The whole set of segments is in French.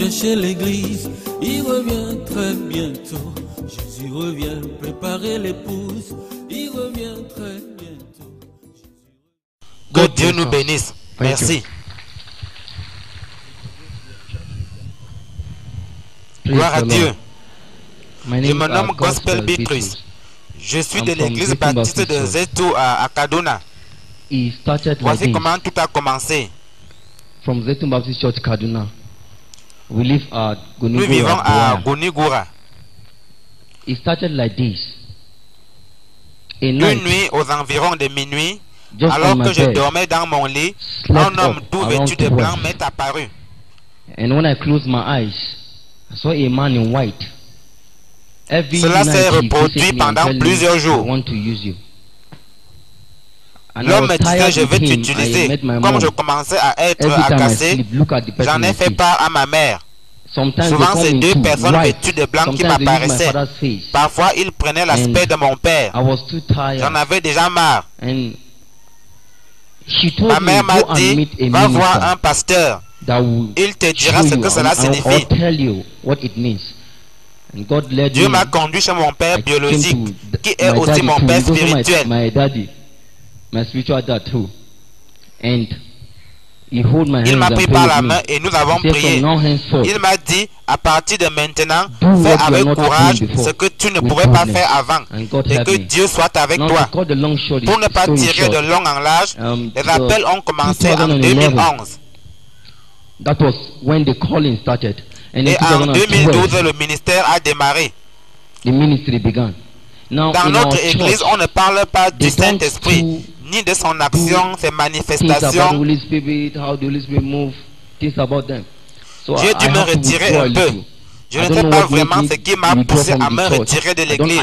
chercher l'église, il revient très bientôt. Jésus revient préparer l'épouse, il revient très bientôt. Que Dieu nous bénisse. Merci. Gloire à Dieu. Je me nomme Gospel Bitrus. Je suis de l'église baptiste de Zetou à Kaduna. Voici comment tout a commencé. From Zetou Baptist Church, Kaduna. We live at Nous vivons à Gunigura. It started like this. Une nuit aux environs de minuit, alors que je dormais dans mon lit, un homme tout vêtu de blanc m'est apparu. And when I closed my eyes, I saw a man in white. Cela s'est reproduit pendant plusieurs jours. L'homme me disait: je vais t'utiliser. Comme je commençais à être agacé, j'en ai fait part à ma mère. Souvent, c'est deux personnes vêtues de blanc qui m'apparaissaient. Parfois, ils prenaient l'aspect de mon père. J'en avais déjà marre. Ma mère m'a dit: va voir un pasteur. Il te dira ce que cela signifie. Dieu m'a conduit chez mon père biologique, qui est aussi mon père spirituel. Il m'a pris par la main et nous avons prié. Il m'a dit: à partir de maintenant, fais avec courage ce que tu ne pourrais pas faire avant, et que Dieu soit avec toi. Pour ne pas tirer de long en large, les appels ont commencé en 2011. Et en 2012, le ministère a démarré. Dans notre église, on ne parle pas du Saint-Esprit, ni de son action, ses manifestations. J'ai dû me retirer un peu. Je ne sais pas vraiment ce qui m'a poussé à me retirer de l'église.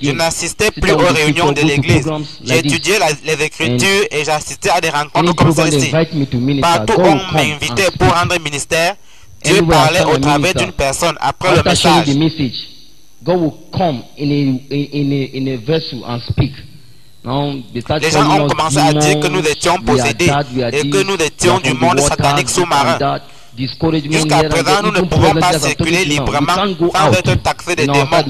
Je n'assistais plus aux réunions de l'église. J'ai étudié les Écritures et j'assistais à des rencontres comme celle-ci. Partout où on m'invitait pour rendre ministère, Dieu parlait au travers d'une personne après le message. Les gens ont commencé à dire que nous étions possédés et que nous étions du monde satanique sous-marin. Jusqu'à présent, nous ne pouvons pas circuler librement sans être taxés de démons.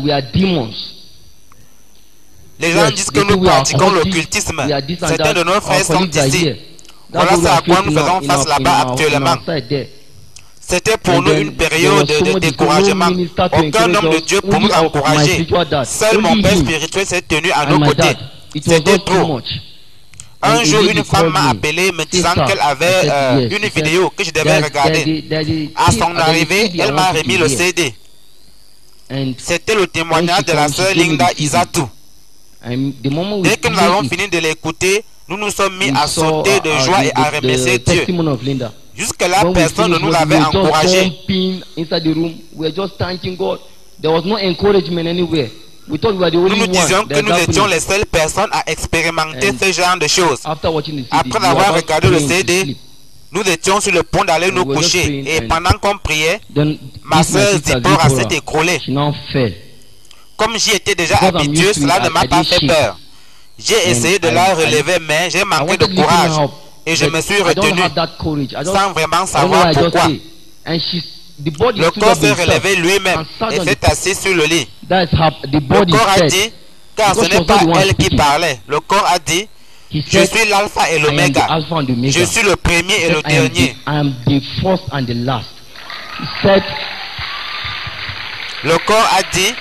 Les gens disent que nous pratiquons l'occultisme. Certains de nos frères sont ici. Voilà ce à quoi nous faisons face là-bas actuellement. C'était pour nous une période de découragement. Aucun homme de Dieu pour nous encourager. Seul mon père spirituel s'est tenu à nos côtés. C'était trop. Un jour, une femme m'a appelé me disant qu'elle avait une vidéo que je devais regarder. À son arrivée, elle m'a remis le CD. C'était le témoignage de la sœur Linda Izatu. Dès que nous avons fini de l'écouter, nous nous sommes mis à sauter de joie et à remercier Dieu. Jusque-là, personne ne nous avait encouragés. Nous nous disions que nous étions les seules personnes à expérimenter ce genre de choses. Après avoir regardé le CD, nous étions sur le point d'aller nous coucher. Et pendant qu'on priait, ma soeur Zipporah s'est écroulée. Comme j'y étais déjà habitué, cela ne m'a pas fait peur. J'ai essayé de la relever, mais j'ai manqué de courage. Et je me suis retenu sans vraiment savoir pourquoi. Le corps s'est relevé lui-même et s'est assis sur le lit. Le corps a dit, car ce n'est pas elle qui parlait, le corps a dit: je suis l'alpha et l'oméga, je suis le premier et le dernier. Le corps a dit: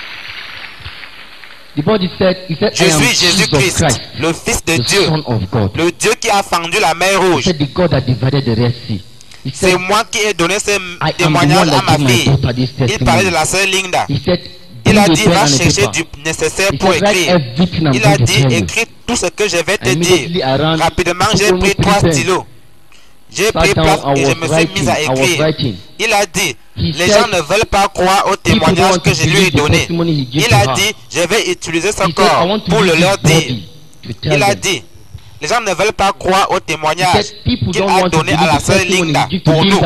je suis Jésus-Christ, le Fils de Dieu, le Dieu qui a fendu la mer Rouge. C'est moi qui ai donné ce témoignage à ma fille. Il parlait de la sœur Linda. Il a dit: va chercher du nécessaire pour écrire. Il a dit: écris tout ce que je vais te dire. Rapidement, j'ai pris 3 stylos. J'ai pris place et je me suis mis à écrire. Il a dit: les gens ne veulent pas croire au témoignage que je lui ai donné. Il a dit: je vais utiliser ce corps pour le leur dire. Il a dit: les gens ne veulent pas croire au témoignage qu'il a donné à la sœur Linda pour nous.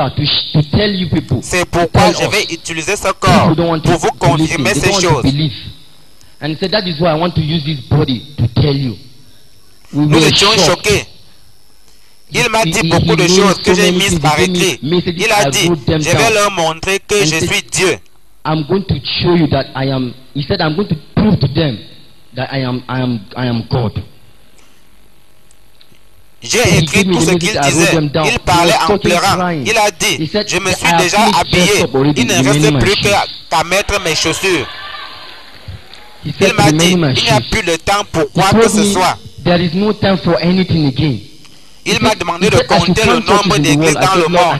C'est pourquoi je vais utiliser ce corps pour vous confirmer ces choses. Nous étions choqués. Il m'a dit beaucoup de choses que j'ai mises par écrit. Il a dit, je vais leur montrer que je suis Dieu. I'm going to show you that I am. He said, I'm going to prove to them that I am God. J'ai écrit tout ce qu'il disait. Il parlait en pleurant. Il a dit, je me suis déjà habillé. Il ne reste plus qu'à mettre mes chaussures. Il m'a dit, il n'y a plus de temps pour quoi que ce soit. There is no time for anything again. Il m'a demandé de compter le nombre d'églises dans le monde.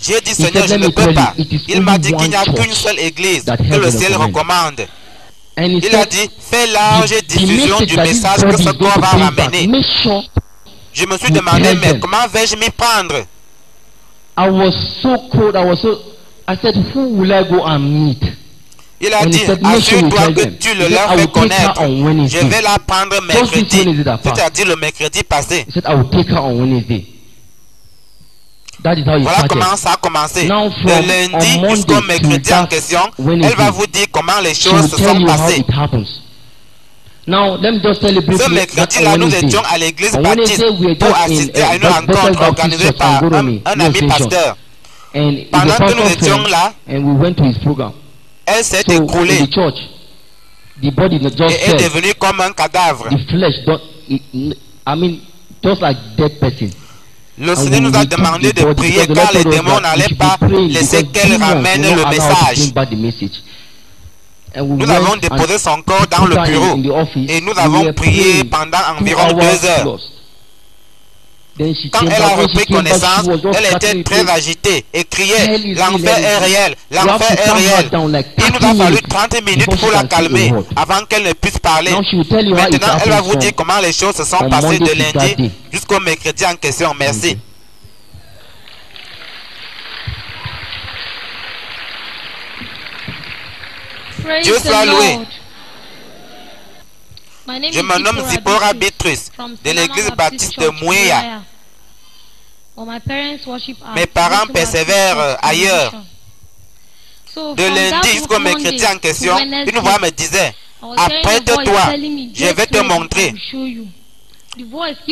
J'ai dit, Seigneur, je ne peux pas. Il m'a dit qu'il n'y a qu'une seule église que le ciel recommande. Il a dit, fais large diffusion du message que ce corps va ramener. Je me suis demandé, mais comment vais-je m'y prendre? I was so cold. I said, who will I go and meet? Il a dit, assure-toi que tu le leur fais connaître. Je vais la prendre mercredi. C'est-à-dire le mercredi passé. Voilà comment ça a commencé. De lundi jusqu'au mercredi en question, elle va vous dire comment les choses se sont passées. Ce mercredi-là, nous étions à l'église baptiste pour assister à une rencontre organisée par un ami pasteur. Pendant que nous étions là, elle s'est écroulée et est devenue comme un cadavre. Le Seigneur nous a demandé de prier car les démons n'allaient pas laisser qu'elle ramène le message. Nous avons déposé son corps dans le bureau et nous avons prié pendant environ 2 heures. Quand elle a repris connaissance, elle était très agitée et criait, l'enfer est réel, l'enfer est réel. Il nous a fallu 30 minutes pour la calmer avant qu'elle ne puisse parler. Maintenant, elle va vous dire comment les choses se sont passées de lundi jusqu'au mercredi en question. Merci. Dieu soit loué. Je me nomme Zipporah Bitrus de l'église baptiste de Mouéa. Mes parents persévèrent ailleurs. De lundi jusqu'au mercredi en question, une voix me disait, apprête-toi, je vais te montrer.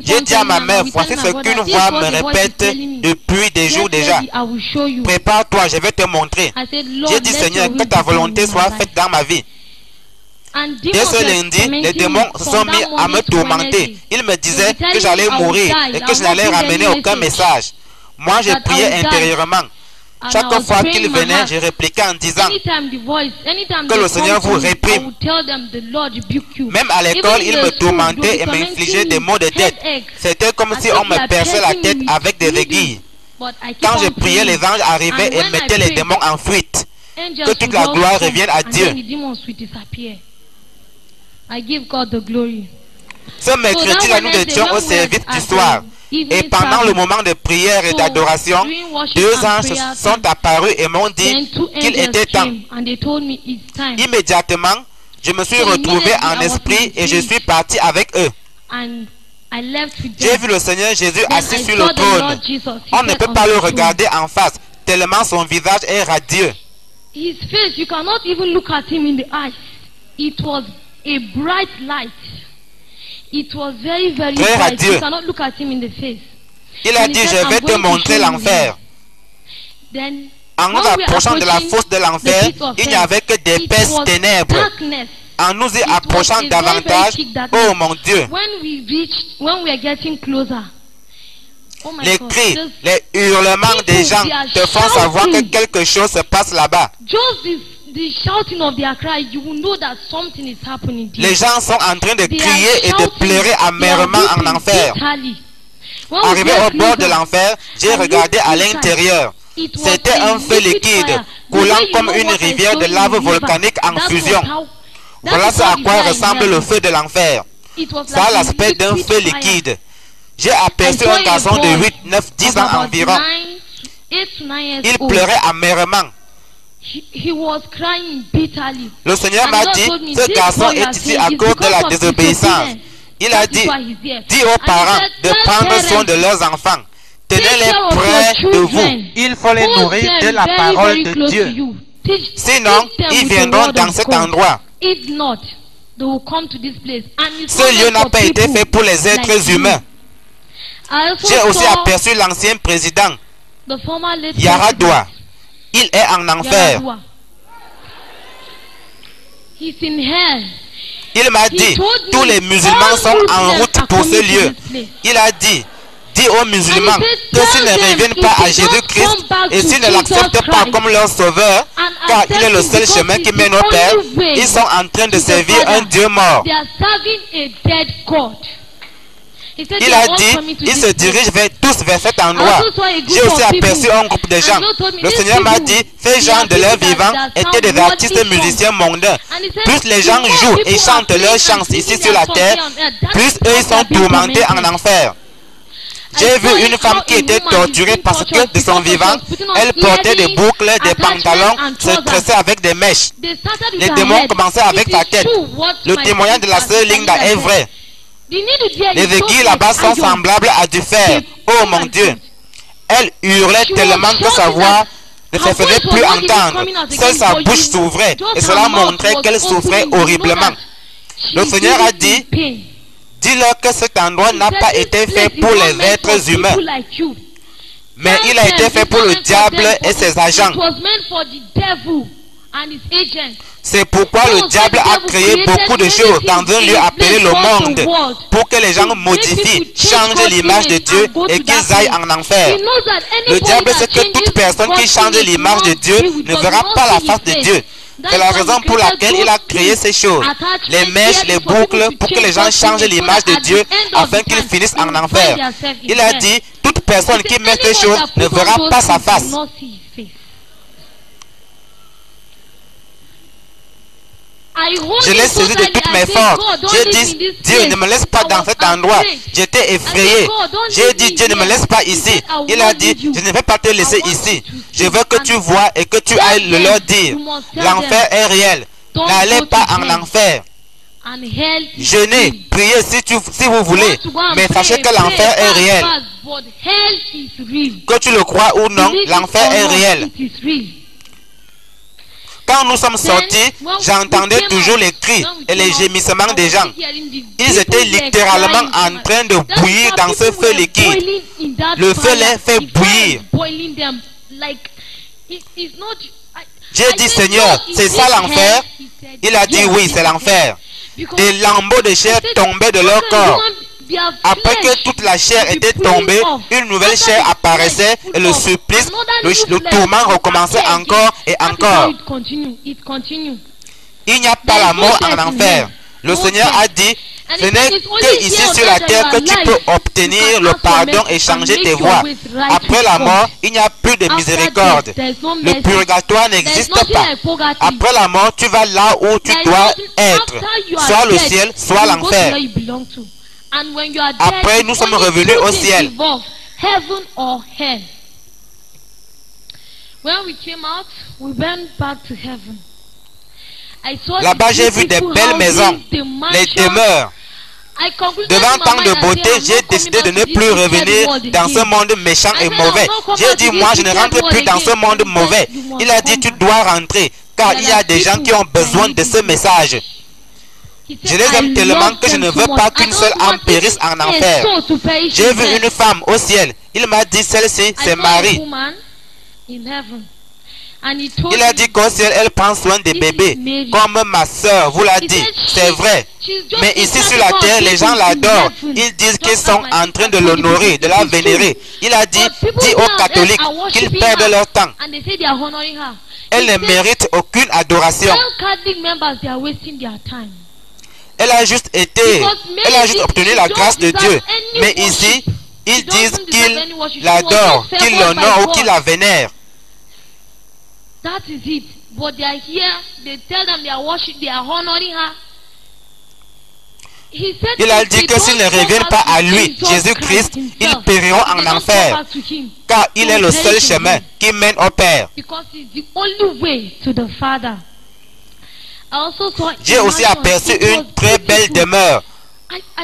J'ai dit à ma mère, voici ce qu'une voix me répète depuis des jours déjà. Prépare-toi, je vais te montrer. J'ai dit, Seigneur, que ta volonté soit faite dans ma vie. Dès ce lundi, les démons se sont mis à me tourmenter. Ils me disaient que j'allais mourir et que je n'allais ramener aucun message. Moi, je priais intérieurement. Chaque fois qu'ils venaient, je répliquais en disant que le Seigneur vous réprime. Même à l'école, ils me tourmentaient et m'infligeaient des maux de tête. C'était comme si on me perçait la tête avec des aiguilles. Quand je priais, les anges arrivaient et mettaient les démons en fuite. Que toute la gloire revienne à Dieu. Ce mercredi-là, nous étions au service du soir. Et pendant le moment de prière et d'adoration, 2 anges sont apparus et m'ont dit qu'il était temps. Immédiatement, je me suis retrouvé en esprit et je suis parti avec eux. J'ai vu le Seigneur Jésus assis sur le trône. On ne peut pas le regarder en face, tellement son visage est radieux. His face, you cannot even look at him in the eyes. It was a bright light. It was very, very bright. You cannot look at him in the face. Il a dit, je vais te montrer l'enfer. En nous approchant de la fosse de l'enfer, il n'y avait que d'épaisses ténèbres. En nous y approchant davantage, oh mon Dieu, les cris, les hurlements des gens te font savoir que quelque chose se passe là-bas. Les gens sont en train de crier et de pleurer amèrement en enfer. Arrivé au bord de l'enfer, j'ai regardé à l'intérieur. C'était un feu liquide, coulant comme une rivière de lave volcanique en fusion. Voilà ce à quoi ressemble le feu de l'enfer. Ça a l'aspect d'un feu liquide. J'ai aperçu un garçon de 8, 9, 10 ans environ. Il pleurait amèrement. Le Seigneur m'a dit, ce garçon est ici à cause de la désobéissance. Il a dit, dis aux parents de prendre soin de leurs enfants. Tenez-les près de vous. Il faut les nourrir de la parole de Dieu. Sinon, ils viendront dans cet endroit. Ce lieu n'a pas été fait pour les êtres humains. J'ai aussi aperçu l'ancien président Yaradua. Il est en enfer. Il m'a dit, tous les musulmans sont en route pour ce lieu. Il a dit, dis aux musulmans que s'ils ne reviennent pas à Jésus-Christ et s'ils ne l'acceptent pas comme leur sauveur, car il est le seul chemin qui mène au Père, ils sont en train de servir un Dieu mort. Il a dit, ils se dirigent tous vers cet endroit. J'ai aussi aperçu un groupe de gens. Le Seigneur m'a dit, ces gens de leur vivant étaient des artistes musiciens mondains. Plus les gens jouent et chantent leurs chants ici sur la terre, plus eux ils sont tourmentés en enfer. J'ai vu une femme qui était torturée parce que de son vivant, elle portait des boucles, des pantalons, se tressait avec des mèches. Les démons commençaient avec sa tête. Le témoignage de la sœur Linda est vrai. Les aiguilles là-bas sont semblables à du fer. Oh mon Dieu! Elle hurlait tellement que sa voix ne se faisait plus entendre. Seule sa bouche s'ouvrait et cela montrait qu'elle souffrait horriblement. Le Seigneur a dit, dis-leur que cet endroit n'a pas été fait pour les êtres humains, mais il a été fait pour le diable et ses agents. C'est pourquoi le diable a créé beaucoup de choses dans un lieu appelé le monde, pour que les gens modifient, changent l'image de Dieu et qu'ils aillent en enfer. Le diable sait que toute personne qui change l'image de Dieu ne verra pas la face de Dieu. C'est la raison pour laquelle il a créé ces choses, les mèches, les boucles, pour que les gens changent l'image de Dieu afin qu'ils finissent en enfer. Il a dit, toute personne qui met ces choses ne verra pas sa face. Je l'ai saisi de toutes mes forces. J'ai dit, Dieu ne me laisse pas dans cet endroit. J'étais effrayé. J'ai dit, Dieu ne me laisse pas ici. Il a dit, je ne vais pas te laisser ici. Je veux que tu vois et que tu ailles le leur dire. L'enfer est réel. N'allez pas en enfer. Jeûnez, priez si vous voulez. Mais sachez que l'enfer est réel. Que tu le crois ou non, l'enfer est réel. Quand nous sommes sortis, j'entendais toujours les cris et les gémissements des gens. Ils étaient littéralement en train de bouillir dans ce feu liquide. Le feu les fait bouillir. J'ai dit, Seigneur, c'est ça l'enfer? Il a dit, oui, c'est l'enfer. Des lambeaux de chair tombaient de leur corps. Après que toute la chair était tombée, une nouvelle chair apparaissait et le supplice, le tourment recommençait encore et encore. Il n'y a pas la mort en enfer. Le Seigneur a dit, ce n'est que ici sur la terre que tu peux obtenir le pardon et changer tes voies. Après la mort, il n'y a plus de miséricorde. Le purgatoire n'existe pas. Après la mort, tu vas là où tu dois être, soit le ciel, soit l'enfer. Après, nous sommes revenus au ciel. Là-bas, j'ai vu des belles maisons, les demeures. Devant tant de beauté, j'ai décidé de ne plus revenir dans ce monde méchant et mauvais. J'ai dit, moi, je ne rentre plus dans ce monde mauvais. Il a dit, tu dois rentrer, car il y a des gens qui ont besoin de ce message. Je les aime tellement que je ne veux pas qu'une seule âme périsse en enfer. J'ai vu une femme au ciel. Il m'a dit, celle-ci, c'est Marie. Il a dit qu'au ciel, elle prend soin des bébés, comme ma soeur vous l'a dit. C'est vrai. Mais ici sur la terre, les gens l'adorent. Ils disent qu'ils sont en train de l'honorer, de la vénérer. Il a dit, dis aux catholiques qu'ils perdent leur temps. Elle ne mérite aucune adoration. Elle a juste obtenu la grâce de Dieu. Mais ici, ils disent qu'ils l'adorent, qu'ils l'honorent ou qu'ils la vénèrent. That is it. But they are here, they tell them they are worshiping, they are honoring her. Il a dit que s'ils ne reviennent pas à lui, Jésus-Christ, ils périront en enfer. Car il est le seul chemin qui mène au Père. J'ai aussi aperçu une très belle demeure.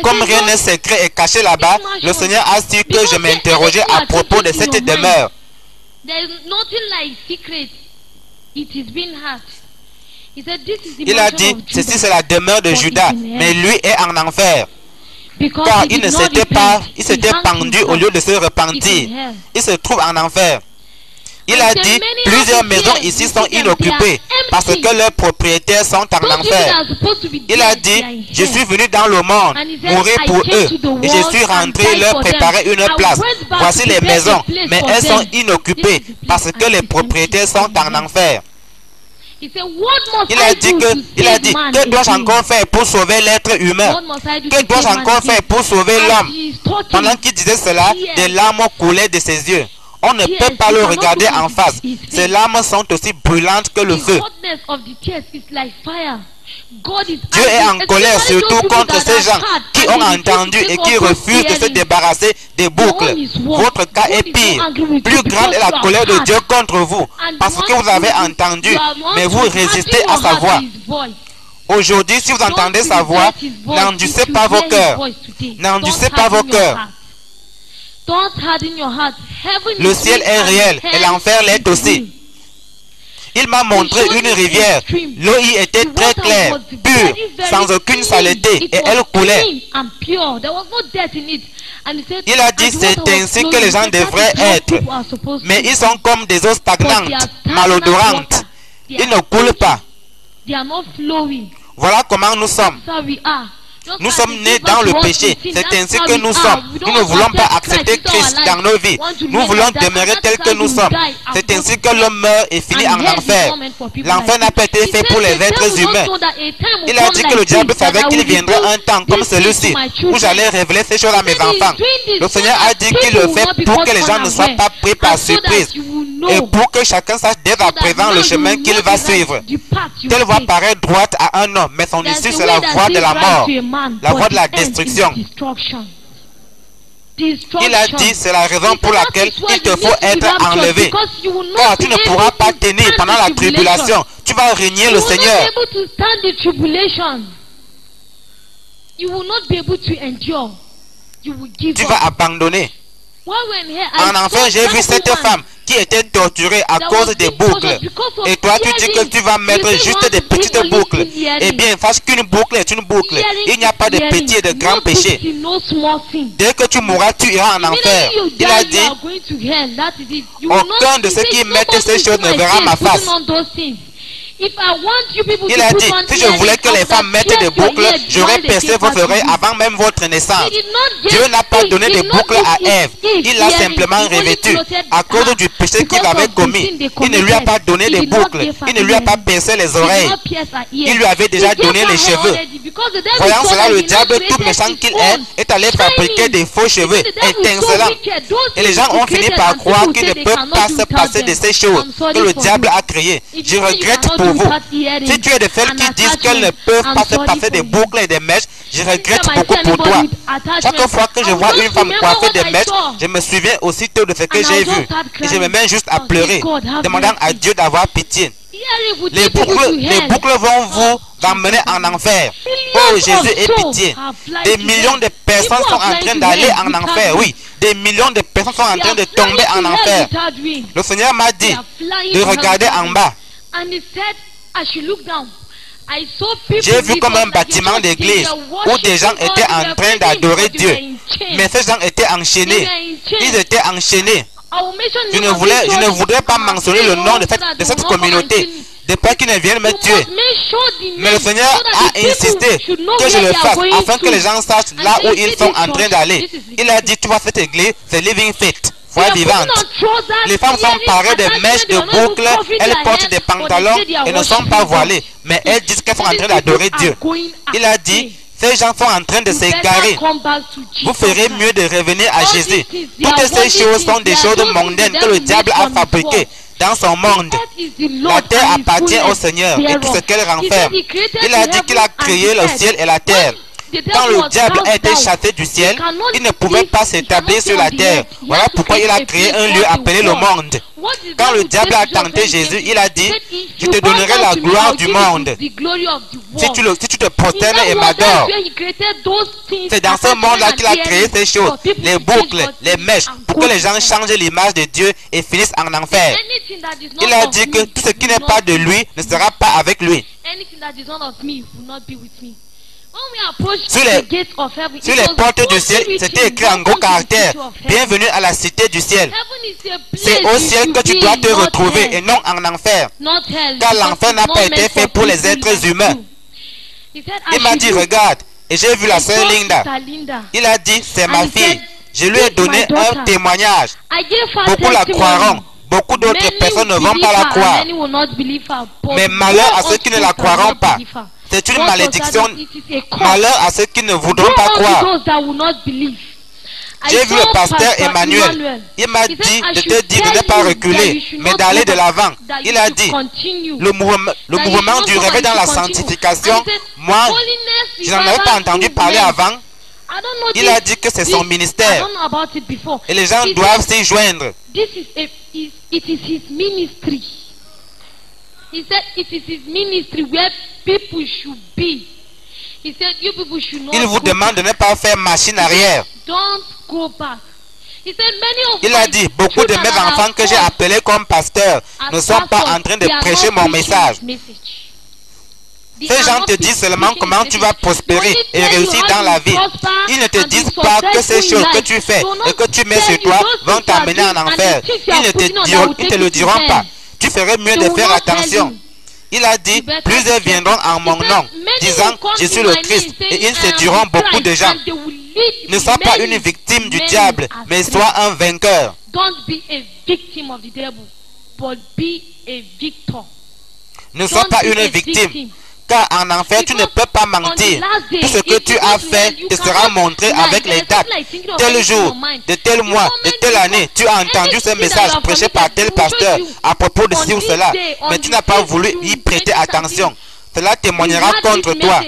Comme rien n'est secret et caché là-bas, le Seigneur a su que je m'interrogeais à propos de cette demeure. Il a dit, ceci c'est la demeure de Judas, mais lui est en enfer. car il s'était pendu au lieu de se repentir. Il se trouve en enfer. Il a dit, plusieurs maisons ici sont inoccupées parce que leurs propriétaires sont en enfer. Il a dit, je suis venu dans le monde mourir pour eux et je suis rentré leur préparer une place. Voici les maisons, mais elles sont inoccupées parce que les propriétaires sont en enfer. Il a dit, que dois-je encore faire pour sauver l'être humain? Que dois-je encore faire pour sauver l'homme? Pendant qu'il disait cela, des larmes coulaient de ses yeux. On ne peut pas le regarder en face. Ses larmes sont aussi brûlantes que le feu. Dieu est en colère surtout contre ces gens qui ont entendu et qui refusent de se débarrasser des boucles. Votre cas est pire. Plus grande est la colère de Dieu contre vous parce que vous avez entendu, mais vous résistez à sa voix. Aujourd'hui, si vous entendez sa voix, n'endurcissez pas vos cœurs. N'endurcissez pas vos cœurs. Le ciel est réel et l'enfer l'est aussi. Il m'a montré une rivière. L'eau y était très claire, pure, sans aucune saleté, et elle coulait. Il a dit, c'est ainsi que les gens devraient être. Mais ils sont comme des eaux stagnantes, malodorantes. Ils ne coulent pas. Voilà comment nous sommes. Nous sommes nés dans le péché. C'est ainsi que nous sommes. Nous ne voulons pas accepter Christ dans nos vies. Nous voulons demeurer tels que nous sommes. C'est ainsi que l'homme meurt et finit en enfer. L'enfer n'a pas été fait pour les êtres humains. Il a dit que le diable savait qu'il viendrait un temps comme celui-ci où j'allais révéler ces choses à mes enfants. Le Seigneur a dit qu'il le fait pour que les gens ne soient pas pris par surprise et pour que chacun sache dès à présent le chemin qu'il va suivre. Telle voie paraît droite à un homme, mais son issue c'est la voie de la mort, la voie de la destruction. Il a dit, c'est la raison pour laquelle il te faut être enlevé. Car tu ne pourras pas tenir pendant la tribulation. Tu vas régner le Seigneur. Tu vas abandonner. En enfer, j'ai vu cette femme qui était torturée à cause des boucles. Et toi, tu dis que tu vas mettre juste des petites boucles. Eh bien, sache qu'une boucle est une boucle. Il n'y a pas de petits et de grands péchés. Dès que tu mourras, tu iras en enfer. Il a dit, aucun de ceux qui mettent ces choses ne verra ma face. Il a dit, si je voulais que les femmes mettent des boucles, j'aurais percé vos oreilles avant même votre naissance. Dieu n'a pas donné des boucles à Ève. Il l'a simplement revêtue à cause du péché qu'il avait commis. Il ne lui a pas donné des boucles. Il ne lui a pas percé les oreilles. Il lui avait déjà donné les cheveux. Voyant cela, le diable, tout méchant qu'il est allé fabriquer des faux cheveux étincelants. Et les gens ont fini par croire qu'ils ne peuvent pas se passer de ces choses que le diable a créées. Je regrette pour vous. Si tu es de celles qui disent qu'elles ne peuvent pas se passer des boucles et des mèches, je regrette beaucoup pour toi. Chaque fois que je vois une femme coiffer des mèches, je me souviens aussitôt de ce que j'ai vu. Et je me mets juste à pleurer, demandant à Dieu d'avoir pitié. Les boucles vont vous emmener en enfer. Oh Jésus, aie pitié. Des millions de personnes sont en train d'aller en enfer. Oui, des millions de personnes sont en train de tomber en enfer. Le Seigneur m'a dit de regarder en bas. J'ai vu comme un bâtiment d'église où des gens étaient en train d'adorer Dieu. Mais ces gens étaient enchaînés. Ils étaient enchaînés. Je ne voudrais pas mentionner le nom de cette communauté, de peur qu'ils ne viennent me tuer. Mais le Seigneur a insisté que je le fasse afin que les gens sachent là où ils sont en train d'aller. Il a dit, tu vois cette église, c'est Living Faith. Foi vivante. Les femmes sont parées de mèches, de boucles, elles portent des pantalons et ne sont pas voilées, mais elles disent qu'elles sont en train d'adorer Dieu. Il a dit, ces gens sont en train de s'égarer. Vous ferez mieux de revenir à Jésus. Toutes ces choses sont des choses mondaines que le diable a fabriquées dans son monde. La terre appartient au Seigneur et tout ce qu'elle renferme. Il a dit qu'il a créé le ciel et la terre. Quand le diable a été chassé du ciel, il ne pouvait pas s'établir sur la terre. Voilà pourquoi il a créé un lieu appelé le monde. Quand le diable a tenté Jésus, il a dit, je te donnerai la gloire du monde. Si tu te prosternes et m'adores. C'est dans ce monde-là qu'il a créé ces choses, les boucles, les mèches, pour que les gens changent l'image de Dieu et finissent en enfer. Il a dit que tout ce qui n'est pas de lui ne sera pas avec lui. Sur les portes du ciel, c'était écrit en gros caractères: bienvenue à la cité du ciel. C'est au ciel que tu dois te retrouver et non en enfer. Car l'enfer n'a pas été fait pour les êtres humains. Il m'a dit, regarde, et j'ai vu la sœur Linda. Il a dit, c'est ma fille. Je lui ai donné un témoignage. Beaucoup la croiront. Beaucoup d'autres personnes ne vont pas la croire. Mais malheur à ceux qui ne la croiront pas. C'est une malédiction. Malheur à ceux qui ne voudront pas croire. J'ai vu le pasteur Emmanuel. Il m'a dit de te dire de ne pas reculer, mais d'aller de l'avant. Il a dit, le mouvement du réveil dans la sanctification, moi, je n'en avais pas entendu parler avant. Il a dit que c'est son ministère. Et les gens doivent s'y joindre. It is his ministry. He said it is his ministry where people should be. He said you people should not. Il vous demande de ne pas faire machine arrière. Don't go back. He said many of Il a dit, beaucoup de mes enfants que j'ai appelés comme pasteurs ne sont pas en train de prêcher mon message. Ces gens te disent seulement comment tu vas prospérer et réussir dans la vie. Ils ne te disent pas que ces choses que tu fais et que tu mets sur toi vont t'amener en enfer. Ils ne te le diront pas. Tu ferais mieux de faire attention. Il a dit, plusieurs viendront en mon nom, disant, je suis le Christ, et ils séduiront beaucoup de gens. Ne sois pas une victime du diable, mais sois un vainqueur. Ne sois pas une victime. Car en enfer, tu ne peux pas mentir. Tout ce que tu as fait te sera montré avec les dates. Tel jour, de tel mois, de telle année, tu as entendu ce message prêché par tel pasteur à propos de ci ou cela, mais tu n'as pas voulu y prêter attention. Cela témoignera contre toi.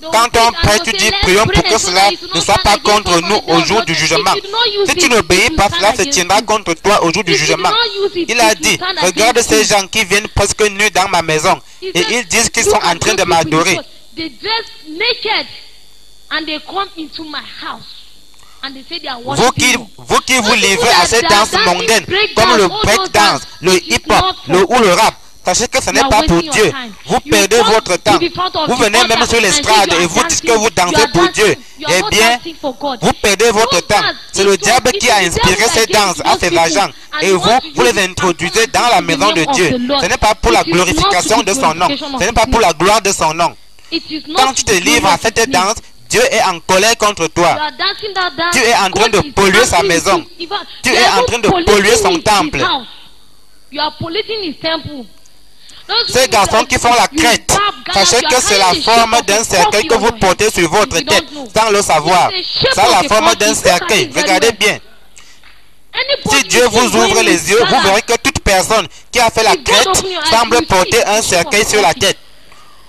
Quand on prie, tu dis, prions pour que cela ne soit pas contre nous au jour du jugement. Si tu n'obéis pas, cela se tiendra contre toi au jour du jugement. Il a dit, regarde ces gens qui viennent presque nus dans ma maison et ils disent qu'ils sont en train de m'adorer. Vous qui vous livrez à ces danses mondaines, comme le break-dance, le hip-hop ou le rap, sachez que ce n'est pas pour Dieu. Vous perdez votre temps. Vous venez même sur l'estrade et vous dites que vous dansez pour Dieu. Eh bien, vous perdez votre temps. C'est le diable qui a inspiré ces danses à ses agents. Et vous les introduisez dans la maison de Dieu. Ce n'est pas pour la glorification de son nom. Ce n'est pas pour la gloire de son nom. Quand tu te livres à cette danse, Dieu est en colère contre toi. Tu es en train de polluer sa maison. Tu es en train de polluer son temple. Ces garçons qui font la crête, sachez que c'est la forme d'un cercueil que vous portez sur votre tête sans le savoir. C'est la forme d'un cercueil. Regardez bien. Si Dieu vous ouvre les yeux, vous verrez que toute personne qui a fait la crête semble porter un cercueil sur la tête.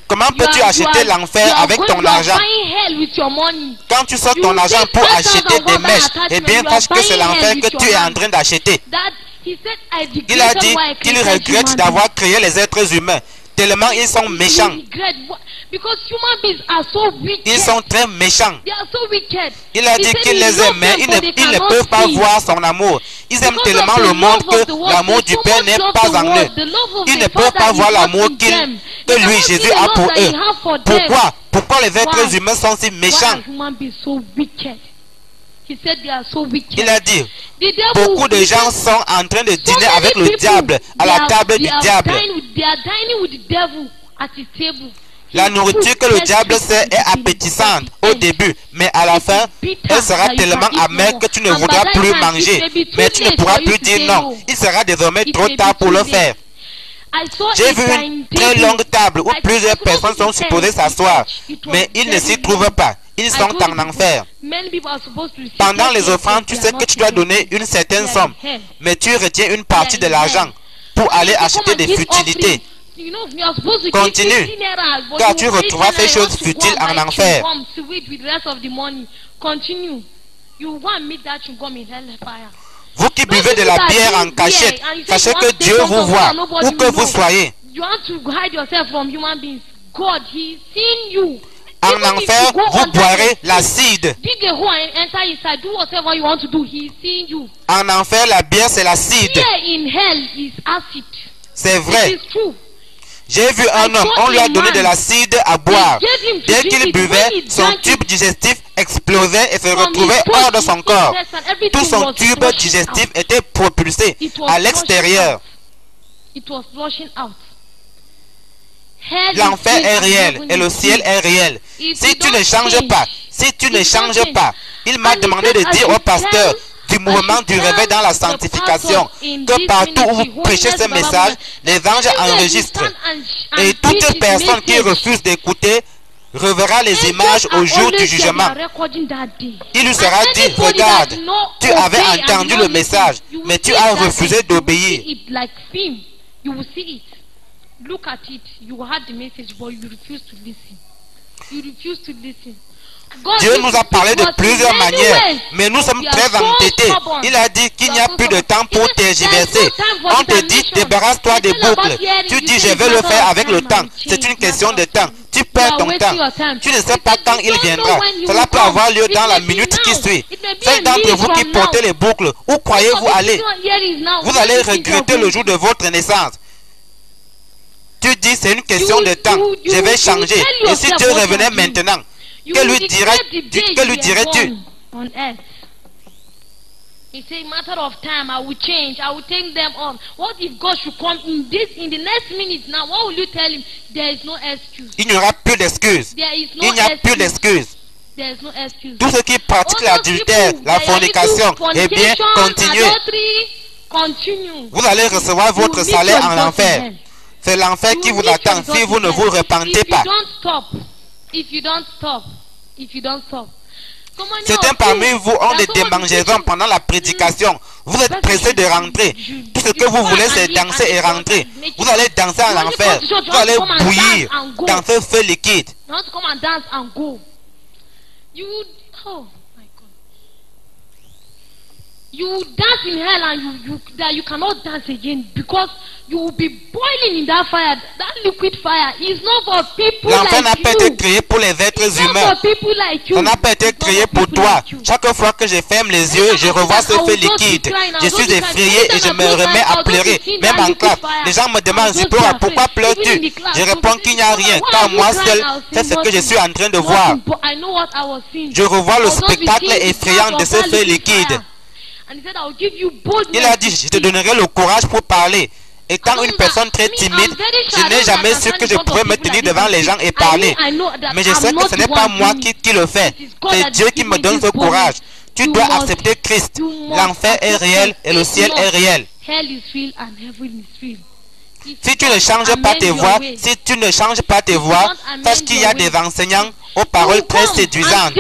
Comment peux-tu acheter l'enfer avec ton argent? Quand tu sors ton argent pour acheter des mèches, eh bien sache que c'est l'enfer que tu es en train d'acheter. Il a dit qu'il regrette d'avoir créé les êtres humains, tellement ils sont méchants. Ils sont très méchants. Il a dit qu'il les aime, mais ils ne peuvent pas voir son amour. Ils aiment tellement le monde que l'amour du Père n'est pas en eux. Ils ne peuvent pas voir l'amour que lui, Jésus, a pour eux. Pourquoi les êtres humains sont si méchants? Il a dit, beaucoup de gens sont en train de dîner avec le diable, à la table du diable. La nourriture que le diable sait est appétissante au début, mais à la fin, elle sera tellement amère que tu ne voudras plus manger, mais tu ne pourras plus dire non. Il sera désormais trop tard pour le faire. J'ai vu une très longue table où plusieurs personnes sont supposées s'asseoir, mais ils ne s'y trouvent pas. Ils sont en enfer. Pendant les offrandes, tu sais que tu dois donner une certaine somme, mais tu retiens une partie de l'argent pour aller acheter des futilités. Continue, car tu retrouveras ces choses futiles en enfer. Vous qui buvez de la bière en cachette, sachez que Dieu vous voit, où que vous soyez. En enfer, vous boirez l'acide. Dig a hole and enter inside. Do whatever you want to do. He is seeing you. En enfer, la bière, c'est l'acide. Here in hell is acid. C'est vrai. It is true. J'ai vu un homme, on lui a donné de l'acide à boire. Dès qu'il buvait, son tube digestif explosait et se retrouvait hors de son corps. Tout son tube digestif était propulsé à l'extérieur. L'enfer est réel et le ciel est réel. Si tu ne changes pas, il m'a demandé de dire au pasteur du mouvement du réveil dans la sanctification que partout où vous prêchez ce message, les anges enregistrent. Et toute personne qui refuse d'écouter reverra les images au jour du jugement. Il lui sera dit, regarde, tu avais entendu le message, mais tu as refusé d'obéir. Look at it. You heard the message, but you refuse to listen. You refuse to listen. Dieu nous a parlé de plusieurs manières, mais nous sommes très entêtés. Il a dit qu'il n'y a plus de temps pour tergiverser. On te dit, débarrasse-toi des boucles. Tu dis, je vais le faire avec le temps. C'est une question de temps. Tu perds ton temps. Tu ne sais pas quand il viendra. Cela peut avoir lieu dans la minute qui suit. Ceux d'entre vous qui portez les boucles, où croyez-vous aller? Vous allez regretter le jour de votre naissance. Tu dis, c'est une question de temps. Je vais changer. Et si Dieu revenait maintenant, que lui dirais-tu? He said, matter of time, I will change. I will take them on. What if God should come in the next minute now? What will you tell him? There is no excuse. Il n'y aura plus d'excuses. Il n'y a plus d'excuses. There is no excuse. Tous ceux qui pratiquent l'adultère, la fornication, eh bien, continuez. Vous allez recevoir votre salaire en enfer. C'est l'enfer qui vous attend si vous ne vous repentez pas. If you don't stop. Certains parmi vous ont des démangeaisons pendant la prédication. Vous êtes pressés de rentrer. Tout ce que vous voulez, c'est danser et rentrer. Vous allez danser en enfer. Vous allez bouillir dans ce feu liquide. You dance in hell and you cannot dance again because you will be boiling in that fire. That liquid fire is not for people like you. L'enfer n'a pas été créé pour les êtres humains. Ça n'a pas été créé pour toi. Chaque fois que je ferme les yeux, je revois ce feu liquide. Je suis effrayé et je me remets à pleurer, même en classe. Les gens me demandent, pourquoi pleures-tu? Je réponds qu'il n'y a rien, car moi seul, c'est ce que je suis en train de voir. Je revois le spectacle effrayant de ce feu liquide. Il a dit, je te donnerai le courage pour parler. Étant une personne très timide, je n'ai jamais su que je pouvais me tenir devant les gens et parler. Mais je sais que ce n'est pas moi qui le fais. C'est Dieu qui me donne ce courage. Tu dois accepter Christ. L'enfer est réel et le ciel est réel. Si tu ne changes pas tes voix, sache qu'il y a des enseignants aux paroles très séduisantes.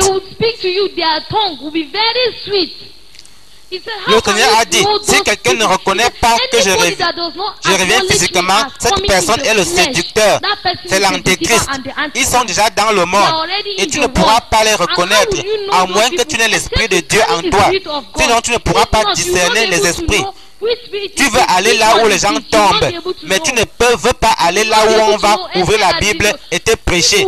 Le Seigneur a dit, si quelqu'un ne reconnaît pas que je reviens physiquement, cette personne est le séducteur, c'est l'antéchrist. Ils sont déjà dans le monde et tu ne pourras pas les reconnaître, à moins que tu n'aies l'Esprit de Dieu en toi. Sinon tu ne pourras pas discerner les esprits. Tu veux aller là où les gens tombent, mais tu ne veux pas aller là où on va ouvrir la Bible et te prêcher.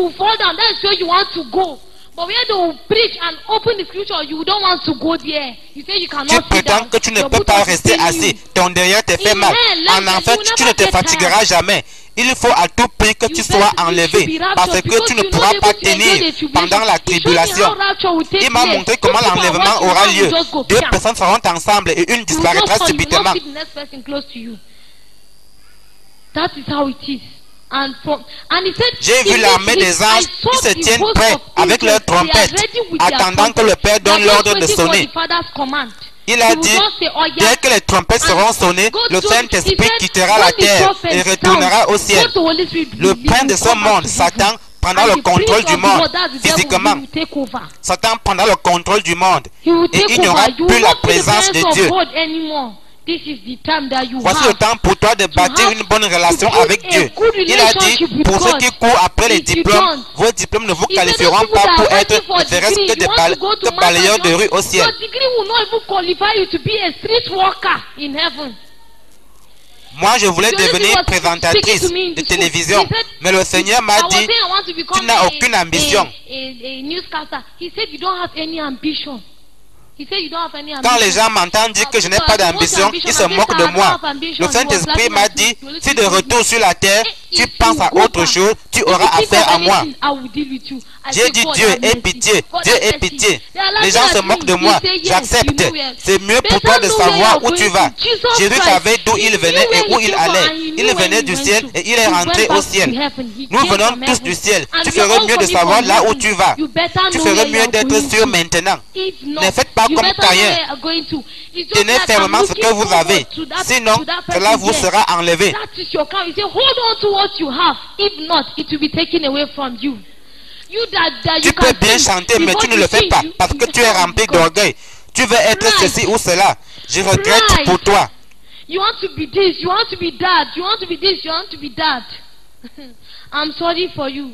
Tu prétends que tu ne peux pas rester assis. Ton derrière te fait mal. En enfer, tu ne te fatigueras jamais. Il faut à tout prix que tu sois enlevé, parce que tu ne pourras pas tenir pendant la tribulation. Il m'a montré comment l'enlèvement aura lieu. 2 personnes seront ensemble et une disparaîtra subitement. J'ai vu l'armée des anges qui se tiennent prêts avec leurs trompettes, attendant que le Père donne l'ordre de sonner. Il a dit, dès que les trompettes seront sonnées, le Saint-Esprit quittera la terre et retournera au ciel. Le prince de ce monde, Satan, prendra le contrôle du monde physiquement. Satan prendra le contrôle du monde et il n'y aura plus la présence de Dieu. Voici le temps pour toi de bâtir une bonne relation avec Dieu. Il a dit, pour ceux qui courent après les diplômes, vos diplômes ne vous qualifieront pas pour être ne serait-ce que des balayeurs de rue au ciel. Moi, je voulais devenir présentatrice de télévision. Mais le Seigneur m'a dit, tu n'as aucune ambition. Quand les gens m'entendent dire que je n'ai pas d'ambition, ils se moquent de moi. Le Saint-Esprit m'a dit, si de retour sur la terre, tu penses à autre chose, tu auras affaire à moi. J'ai dit, Dieu ait pitié, Dieu ait pitié. Les gens se moquent de moi, j'accepte. C'est mieux pour toi de savoir où tu vas. Jésus savait d'où il venait et où il allait. Il venait du ciel et il est rentré au ciel. Nous venons tous du ciel. Tu ferais mieux de savoir là où tu vas. Tu ferais mieux d'être sûr maintenant. Ne faites pas comme Caïn. Tenez fermement ce que vous avez. Sinon, cela vous sera enlevé. Tu peux bien chanter, mais tu ne le fais pas parce que tu es rempli d'orgueil. Tu veux être ceci ou cela. Je regrette pour toi. You want to be this, you want to be that, you want to be this, you want to be that. I'm sorry for you.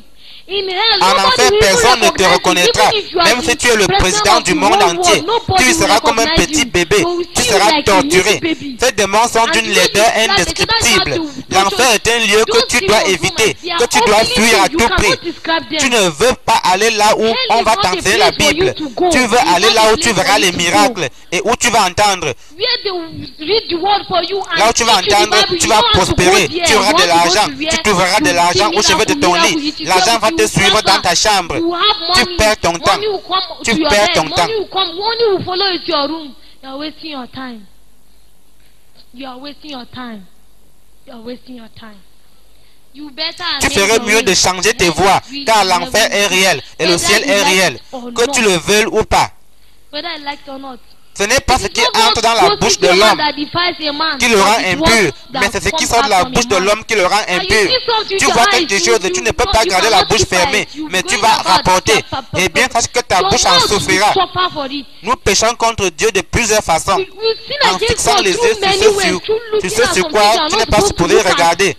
En enfer, personne ne te reconnaîtra. Même si tu es le président du monde entier, tu seras comme un petit bébé. Tu seras torturé. Ces démons sont d'une laideur indescriptible. L'enfer est un lieu que tu dois éviter, que tu dois fuir à tout prix. Tu ne veux pas aller là où on va t'enseigner la Bible. Tu veux aller là où tu verras les miracles et où tu vas entendre. Là où tu vas entendre, tu vas prospérer. Tu auras de l'argent. Tu trouveras de l'argent au chevet de ton lit. L'argent va te suivre dans ta chambre. Tu perds ton temps. Tu perds ton temps. Tu ferais mieux de changer tes voies, car l'enfer est réel et le ciel est réel, que tu le veuilles ou pas. Ce n'est pas ce qui entre dans la bouche de l'homme qui le rend impur, mais c'est ce qui sort de la bouche de l'homme qui le rend impur. Tu vois quelque chose, tu ne peux pas garder la bouche fermée, mais tu vas rapporter. Eh bien, sache que ta bouche en souffrira. Nous péchons contre Dieu de plusieurs façons, en fixant les yeux sur ce sur quoi tu n'es pas supposé regarder,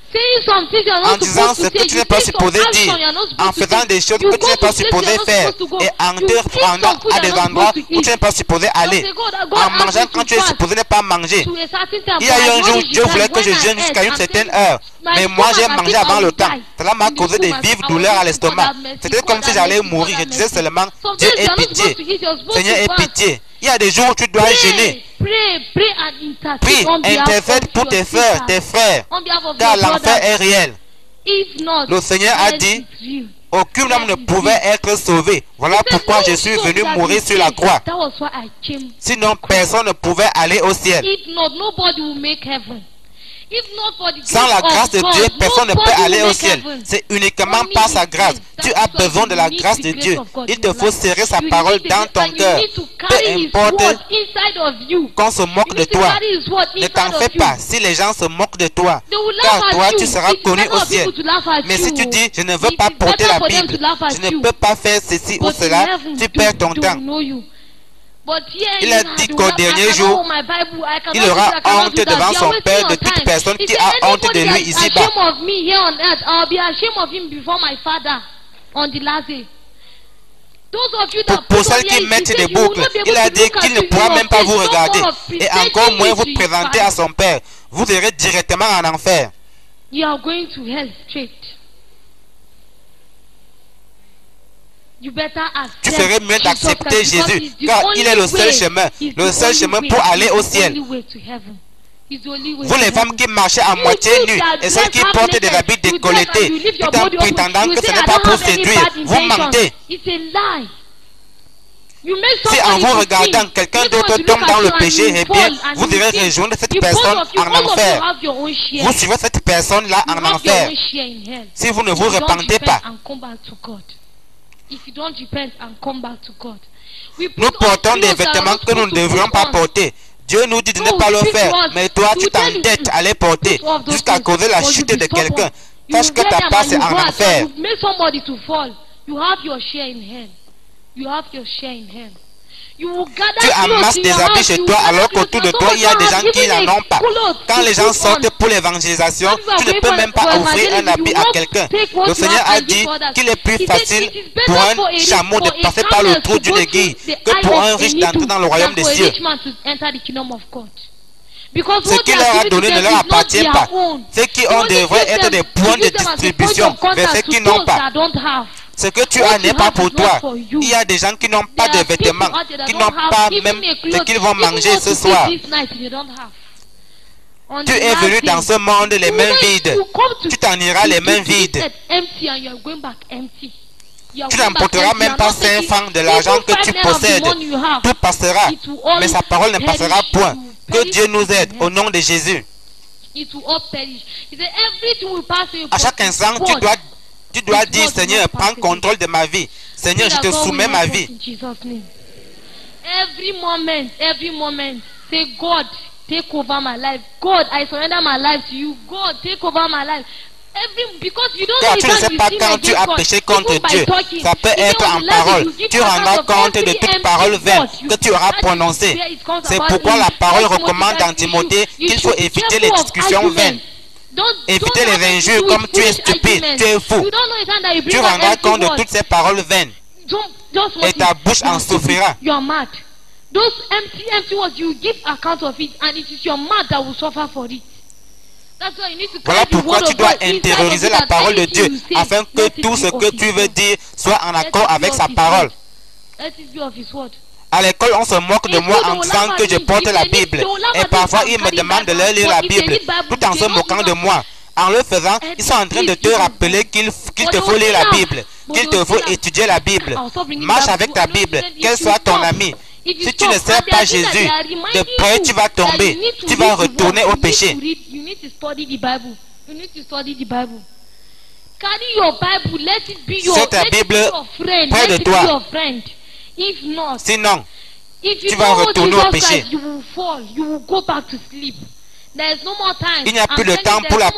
en disant ce que tu n'es pas supposé dire, en faisant des choses que tu n'es pas supposé faire, et en te rendant à des endroits où tu n'es pas supposé aller. En mangeant quand tu es supposé ne pas manger. Il y a eu un jour, Dieu voulait que je jeûne jusqu'à une certaine heure. Mais moi, j'ai mangé avant le temps. Cela m'a causé des vives douleurs à l'estomac. C'était comme si j'allais mourir. Je disais seulement, Dieu ait pitié. Seigneur, ait pitié. Il y a des jours où tu dois gêner. Prie, intercède pour tes frères, car l'enfer est réel. Le Seigneur a dit, aucun homme ne pouvait être sauvé. Voilà pourquoi je suis venu mourir sur la croix. Sinon, personne ne pouvait aller au ciel. Sans la grâce de Dieu, personne ne peut aller au ciel. C'est uniquement par sa grâce. Tu as besoin de la grâce de Dieu. Il te faut serrer sa parole dans ton cœur. Peu importe qu'on se moque de toi. Ne t'en fais pas si les gens se moquent de toi. Car toi, tu seras connu au ciel. Mais si tu dis, je ne veux pas porter la Bible, je ne peux pas faire ceci ou cela, tu perds ton temps. Il a dit qu'au dernier jour, il aura honte devant son Père de toute personne qui a honte de lui ici-bas. Pour celles qui mettent des boucles, il a dit qu'il ne pourra même pas vous regarder et encore moins vous présenter à son Père. Vous irez directement en enfer. Tu ferais mieux d'accepter Jésus, car il est le seul chemin pour aller au ciel. Vous les femmes qui marchez à moitié nues et celles qui portent des habits décolletés, tout en prétendant que ce n'est pas pour séduire, vous mentez. Si en vous regardant quelqu'un d'autre tombe dans le péché, eh bien, vous irez rejoindre cette personne en enfer. Vous suivez cette personne-là en enfer. Si vous ne vous repentez pas. Nous portons des vêtements que nous ne devrions pas porter. Dieu nous dit de ne pas le faire, mais toi tu t'entêtes à les porter jusqu'à causer la chute de quelqu'un. Sache que ta place est en enfer. Tu amasses des habits chez toi alors qu'autour de toi il y a des gens qui n'en ont pas. Quand les gens sortent pour l'évangélisation, tu ne peux même pas offrir un habit à quelqu'un. Le Seigneur a dit qu'il est plus facile pour un chameau de passer par le trou d'une aiguille que pour un riche d'entrer dans le royaume des cieux. Ce qu'il leur a donné ne leur appartient pas. Ce qui ont devrait être des points de distribution vers ceux qui n'ont pas. Ce que tu as n'est pas pour toi. Il y a des gens qui n'ont pas de vêtements, qui n'ont pas même ce qu'ils vont manger ce soir. Tu es venu dans ce monde les mains vides. Tu t'en iras les mains vides. Tu n'emporteras même pas 5 francs de l'argent que tu possèdes. Tout passera, mais sa parole ne passera point. Que Dieu nous aide au nom de Jésus. À chaque instant, tu dois dire, Seigneur, prends contrôle de ma vie. Seigneur, je te soumets ma vie. Every moment, say, God, take over my life. God, I surrender my life to you. God, take over my life. Car tu ne sais pas quand tu as péché contre Dieu. Ça peut être en parole. Tu rendras compte de toute parole vaine que tu auras prononcée. C'est pourquoi la parole recommande dans Timothée qu'il faut éviter les discussions vaines. Éviter les injures comme tu es stupide, tu es fou. Tu rendras compte de toutes ces paroles vaines. Et ta bouche en souffrira. Those empty words, you give account of it, and it is your mouth that will suffer for it. Voilà pourquoi tu dois intérioriser la parole de Dieu, afin que tout ce que tu veux dire soit en accord avec sa parole. À l'école, on se moque de moi en disant que je porte la Bible. Et parfois, ils me demandent de leur lire la Bible, tout en se moquant de moi. En le faisant, ils sont en train de te rappeler qu'il te faut lire la Bible, qu'il te faut étudier la Bible. Marche avec ta Bible, qu'elle soit ton amie. Si tu ne sais pas Jésus, de près tu vas tomber, tu vas retourner au péché. C'est ta Bible près de toi. Sinon, tu vas retourner au péché. Il n'y a plus de temps pour la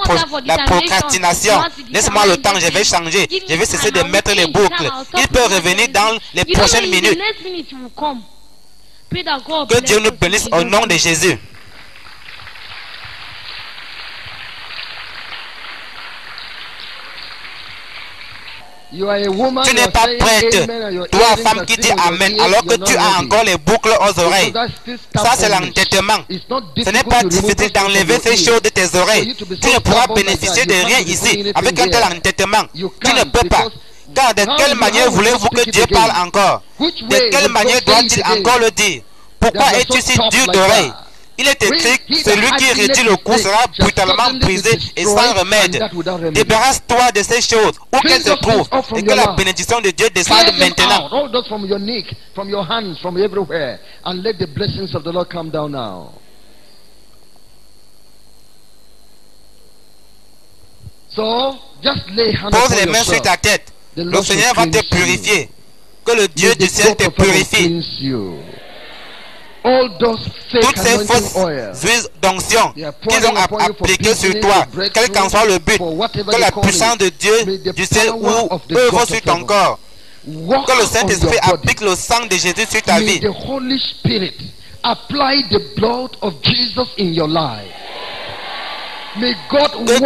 procrastination. Laisse-moi le temps, je vais changer. Je vais cesser de mettre les boucles. Il peut revenir dans les prochaines minutes. Que Dieu nous bénisse au nom de Jésus. Tu n'es pas prête, toi femme qui dit Amen, alors que tu as encore les boucles aux oreilles. Ça c'est l'entêtement. Ce n'est pas difficile d'enlever ces choses de tes oreilles. Tu ne pourras bénéficier de rien ici avec un tel entêtement. Tu ne peux pas. Car de quelle manière voulez-vous que Dieu parle encore? De quelle manière doit-il encore le dire? Pourquoi es-tu si dur d'oreille? Il est écrit que celui qui retire le coup sera brutalement brisé et sans remède. Débarrasse-toi de ces choses, où qu'elles se trouvent, et que la bénédiction de Dieu descende maintenant. Pose les mains sur ta tête. Le Seigneur va te purifier. Que le Dieu du ciel te purifie. Toutes ces fausses huiles d'onction qu'ils ont appliquées sur toi, quel qu'en soit le but, que la puissance de Dieu du ciel œuvre sur ton corps, que le Saint-Esprit applique le sang de Jésus sur ta vie. Que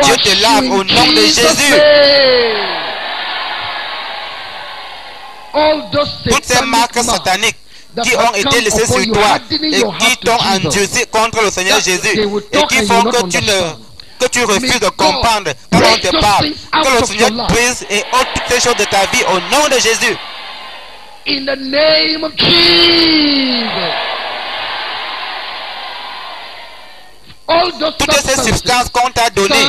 Dieu te lave au nom de Jésus. Toutes ces marques sataniques qui ont été laissés sur toi et qui t'ont endurci contre le Seigneur Jésus et qui font que tu refuses de comprendre quand on te parle. Que le Seigneur brise et ôte toutes ces choses de ta vie au nom de Jésus. In the name of Jesus. Toutes ces substances qu'on t'a données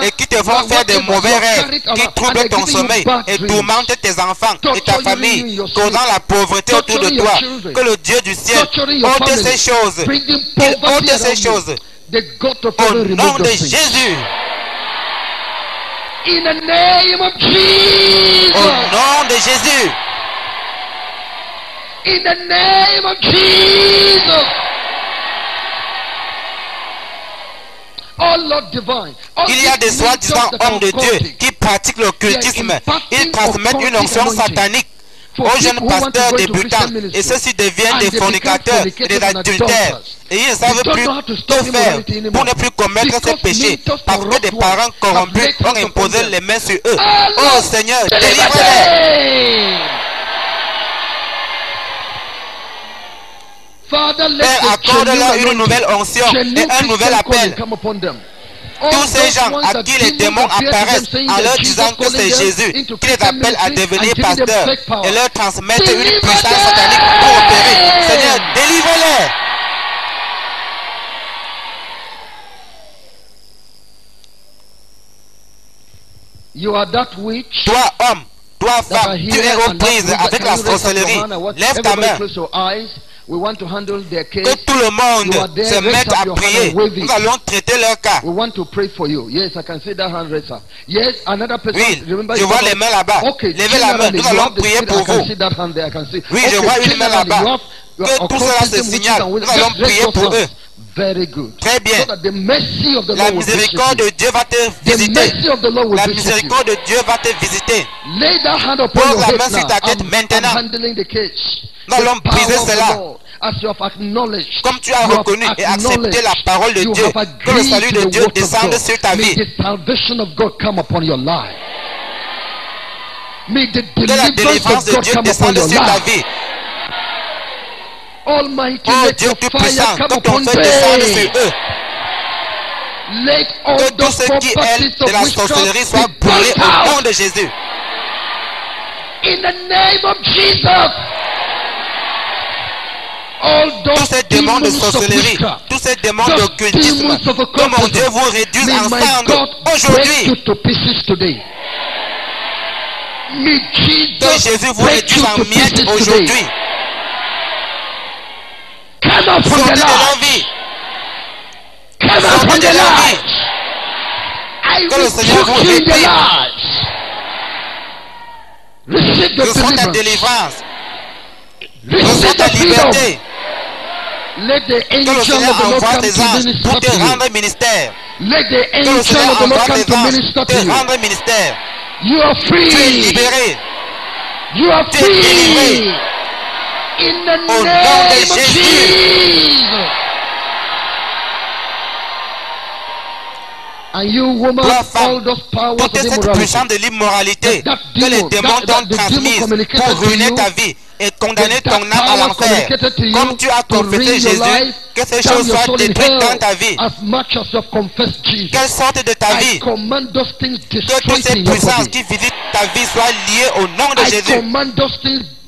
et qui te font faire des mauvais rêves, qui troublent ton sommeil et tourmentent tes enfants et ta famille, causant la pauvreté autour de toi. Que le Dieu du ciel ôte ces choses, qu'il ôte ces choses au nom de Jésus. In the name of Jesus. Au nom de Jésus. In the name of Jesus. Il y a des soi-disant hommes de Dieu qui pratiquent l'occultisme. Ils transmettent une onction satanique aux jeunes pasteurs débutants et ceux-ci deviennent des fornicateurs et des adultères. Et ils ne savent plus que faire pour ne plus commettre ces péchés parce que des parents corrompus ont imposé les mains sur eux. Oh Seigneur, délivre-les. Père, accorde-leur une nouvelle onction et un nouvel appel. Tous ces gens à qui les démons apparaissent en leur disant que c'est Jésus qui les appelle à devenir pasteurs et leur transmettre une puissance satanique pour opérer. Seigneur, délivre-les. Toi, homme, toi, femme, tu es aux prises avec la sorcellerie. Lève ta main. Que tout le monde se mette à prier. Nous allons traiter leur cas. Oui, je vois les mains là-bas. Levez la main, nous allons prier pour vous. Oui, je vois une main là-bas. Que tout cela se signale. Nous allons prier pour eux. Très bien. La miséricorde de Dieu va te visiter. La miséricorde de Dieu va te visiter. Pose la main sur ta tête maintenant. Nous allons briser cela. Comme tu as reconnu et accepté la parole de Dieu, que le salut de Dieu descende sur ta vie. Que la délivrance de Dieu descende sur ta vie. Oh Dieu Tout-Puissant, que ton feu descende sur eux. Que tout ce qui est de la sorcellerie soit brûlé au nom de Jésus. Tous ces démons de sorcellerie, tous ces démons d'occultisme, que mon Dieu vous réduise en cendres aujourd'hui. Que Jésus vous réduise en miettes aujourd'hui. Sortez de la vie. Sortez de la vie. Que le Seigneur vous réprime. Reçois ta délivrance. Reçois ta liberté. Que le Seigneur envoie tes anges pour te rendre ministère. Que le Seigneur envoie tes anges pour te rendre ministère. Tu es libéré. Tu es délivré. Au nom de Jésus. Toi, femme, toute cette puissance de l'immoralité que les démons t'ont transmise pour ruiner ta vie et condamner ton âme à l'enfer, comme tu as confessé Jésus, que ces choses soient détruites dans ta vie. Qu'elles sortent de ta vie. Que toutes ces puissances qui visitent ta vie soient liées au nom de Jésus.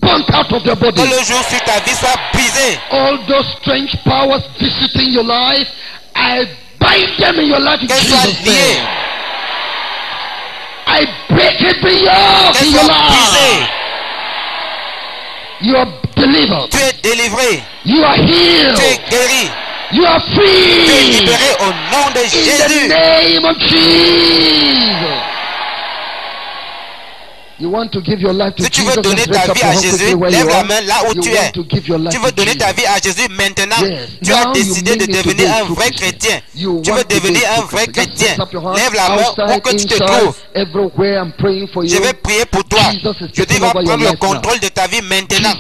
Que le jour sur ta vie soit brisé. All those strange powers visiting your life, I bind them in your life in Jesus' name. I break it beyond in your life. You are delivered. Tu es délivré. You are healed. Tu es guéri. You are free. Tu es libéré au nom de Jésus. In the name of Jesus. Si tu veux donner ta vie à Jésus, lève la main là où tu es. Tu veux donner ta vie à Jésus maintenant. Tu as décidé de devenir un vrai chrétien. Tu veux devenir un vrai chrétien. Lève la main où que tu te trouves. Je vais prier pour toi. Jésus va prendre le contrôle de ta vie maintenant.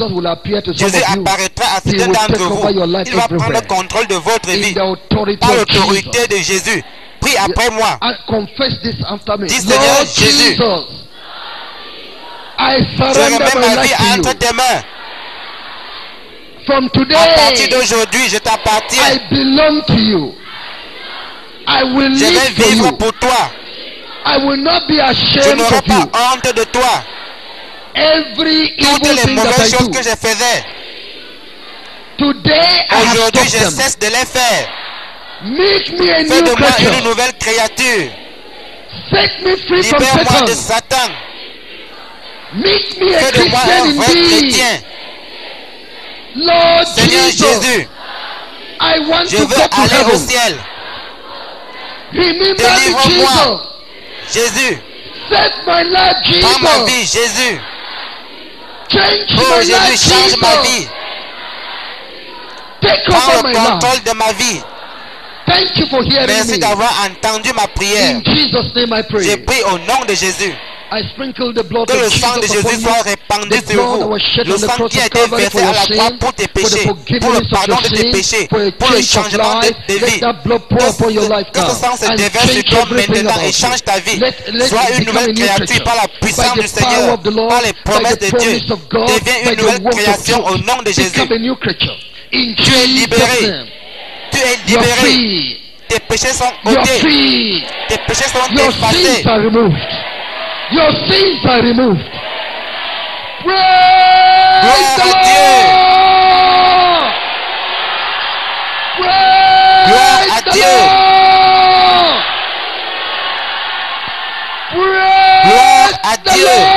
Jésus apparaîtra à certains d'entre vous. Il va prendre le contrôle de votre vie. Par l'autorité de Jésus. Prie après moi. Dis Seigneur Jésus. Je remets ma vie entre tes mains. À partir d'aujourd'hui, je t'appartiens. Je vais vivre pour toi. Je n'aurai pas honte de toi. Toutes les mauvaises choses que je faisais, aujourd'hui je cesse de les faire. Fais de moi une nouvelle créature. Libère-moi de Satan. Fais de moi un vrai chrétien. Seigneur Jésus, je veux aller au ciel. Délivre-moi, Jésus. Prends ma vie, Jésus. Oh Jésus, change ma vie. Prends le contrôle de ma vie. Merci d'avoir entendu ma prière. J'ai pris au nom de Jésus. Que le sang de Jésus soit répandu sur vous. Le sang qui a été versé à la croix pour tes péchés, pour le pardon de tes péchés, pour le changement de tes vies. Que ce sang se déverse sur toi maintenant et change ta vie. Sois une nouvelle créature par la puissance du Seigneur, par les promesses de Dieu. Deviens une nouvelle création au nom de Jésus. In Tu es libéré. Jesus' name. Tu es You're libéré. free. Tes péchés sont You're ôtés. free. Tes péchés sont Your effacés. sins are removed. Your sins are removed. Gloire Praise the à Lord. Gloire Praise à the Dieu. Lord. Gloire à Praise the Dieu. Lord.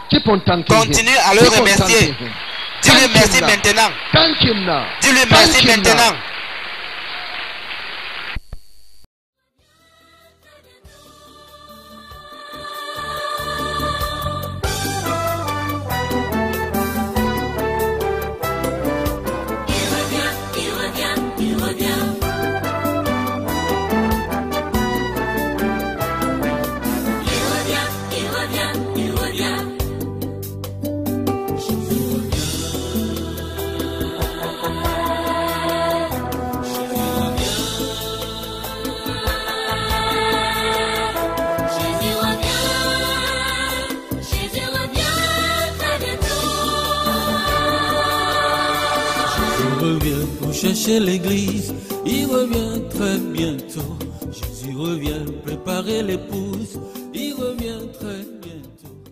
Keep on thanking Continue him. à le Keep on remercier. thanking him. Dis-lui Thank merci him now. maintenant. Thank him now. Dis-lui Thank merci him maintenant. now. Il revient pour chercher l'église, il revient très bientôt. Jésus revient préparer l'épouse, il revient très bientôt.